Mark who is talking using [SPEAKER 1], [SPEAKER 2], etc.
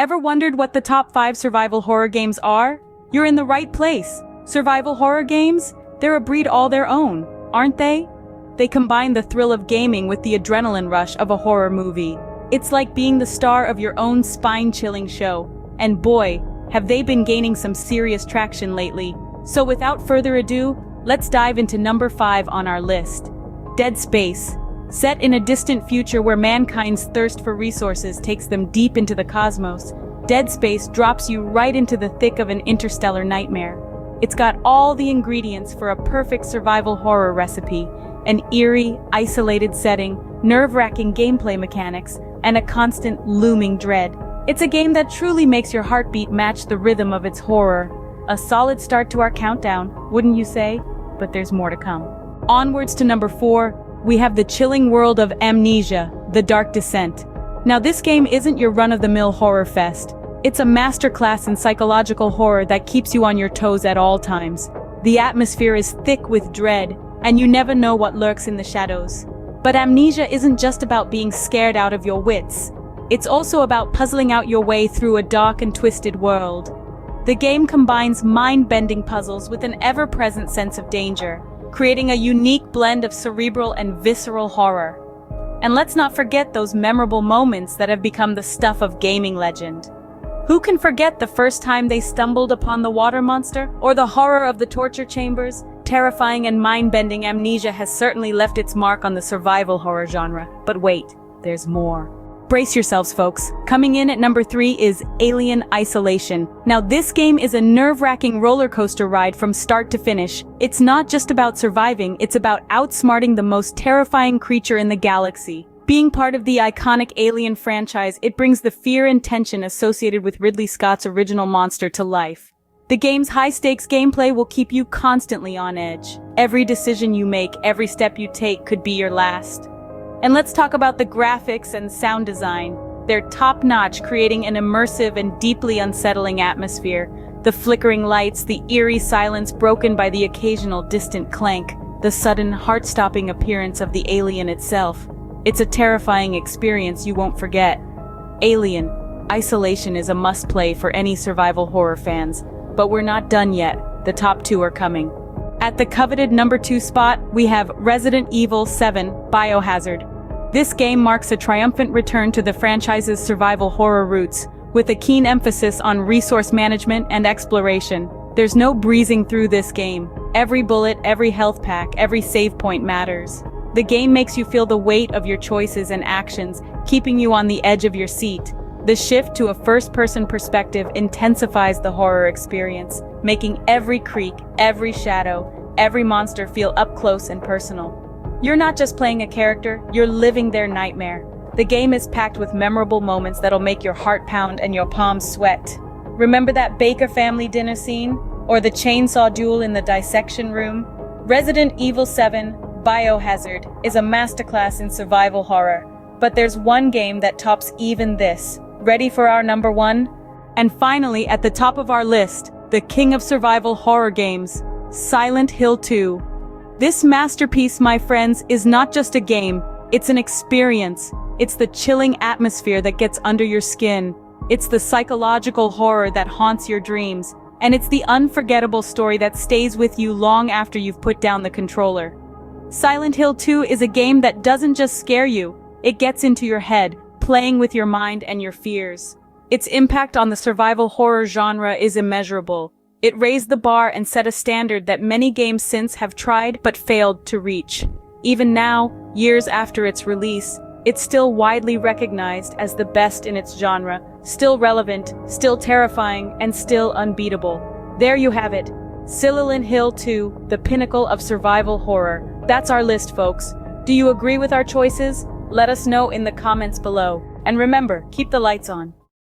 [SPEAKER 1] Ever wondered what the top 5 survival horror games are? You're in the right place. Survival horror games? They're a breed all their own, aren't they? They combine the thrill of gaming with the adrenaline rush of a horror movie. It's like being the star of your own spine-chilling show. And boy, have they been gaining some serious traction lately. So without further ado, let's dive into number 5 on our list. Dead Space. Set in a distant future where mankind's thirst for resources takes them deep into the cosmos, Dead Space drops you right into the thick of an interstellar nightmare. It's got all the ingredients for a perfect survival horror recipe: an eerie, isolated setting, nerve-wracking gameplay mechanics, and a constant, looming dread. It's a game that truly makes your heartbeat match the rhythm of its horror. A solid start to our countdown, wouldn't you say? But there's more to come. Onwards to number 4, we have the chilling world of Amnesia: The Dark Descent. Now this game isn't your run-of-the-mill horror fest. It's a masterclass in psychological horror that keeps you on your toes at all times. The atmosphere is thick with dread, and you never know what lurks in the shadows. But Amnesia isn't just about being scared out of your wits. It's also about puzzling out your way through a dark and twisted world. The game combines mind-bending puzzles with an ever-present sense of danger, creating a unique blend of cerebral and visceral horror. And let's not forget those memorable moments that have become the stuff of gaming legend. Who can forget the first time they stumbled upon the water monster, or the horror of the torture chambers? Terrifying and mind-bending, Amnesia has certainly left its mark on the survival horror genre. But wait, there's more. Brace yourselves, folks. Coming in at number 3 is Alien Isolation. Now this game is a nerve-wracking roller coaster ride from start to finish. It's not just about surviving, it's about outsmarting the most terrifying creature in the galaxy. Being part of the iconic Alien franchise, it brings the fear and tension associated with Ridley Scott's original monster to life. The game's high-stakes gameplay will keep you constantly on edge. Every decision you make, every step you take could be your last. And let's talk about the graphics and sound design. They're top-notch, creating an immersive and deeply unsettling atmosphere. The flickering lights, the eerie silence broken by the occasional distant clank, the sudden, heart-stopping appearance of the alien itself. It's a terrifying experience you won't forget. Alien Isolation is a must-play for any survival horror fans. But we're not done yet. The top 2 are coming. At the coveted number 2 spot, we have Resident Evil 7 Biohazard. This game marks a triumphant return to the franchise's survival horror roots, with a keen emphasis on resource management and exploration. There's no breezing through this game. Every bullet, every health pack, every save point matters. The game makes you feel the weight of your choices and actions, keeping you on the edge of your seat. The shift to a first-person perspective intensifies the horror experience, making every creak, every shadow, every monster feel up close and personal. You're not just playing a character, you're living their nightmare. The game is packed with memorable moments that'll make your heart pound and your palms sweat. Remember that Baker family dinner scene? Or the chainsaw duel in the dissection room? Resident Evil 7 Biohazard is a masterclass in survival horror. But there's one game that tops even this. Ready for our number 1? And finally, at the top of our list, the king of survival horror games, Silent Hill 2. This masterpiece, my friends, is not just a game, it's an experience. It's the chilling atmosphere that gets under your skin. It's the psychological horror that haunts your dreams. And it's the unforgettable story that stays with you long after you've put down the controller. Silent Hill 2 is a game that doesn't just scare you, it gets into your head, playing with your mind and your fears. Its impact on the survival horror genre is immeasurable. It raised the bar and set a standard that many games since have tried but failed to reach. Even now, years after its release, it's still widely recognized as the best in its genre, still relevant, still terrifying, and still unbeatable. There you have it. Silent Hill 2, the pinnacle of survival horror. That's our list, folks. Do you agree with our choices? Let us know in the comments below. And remember, keep the lights on.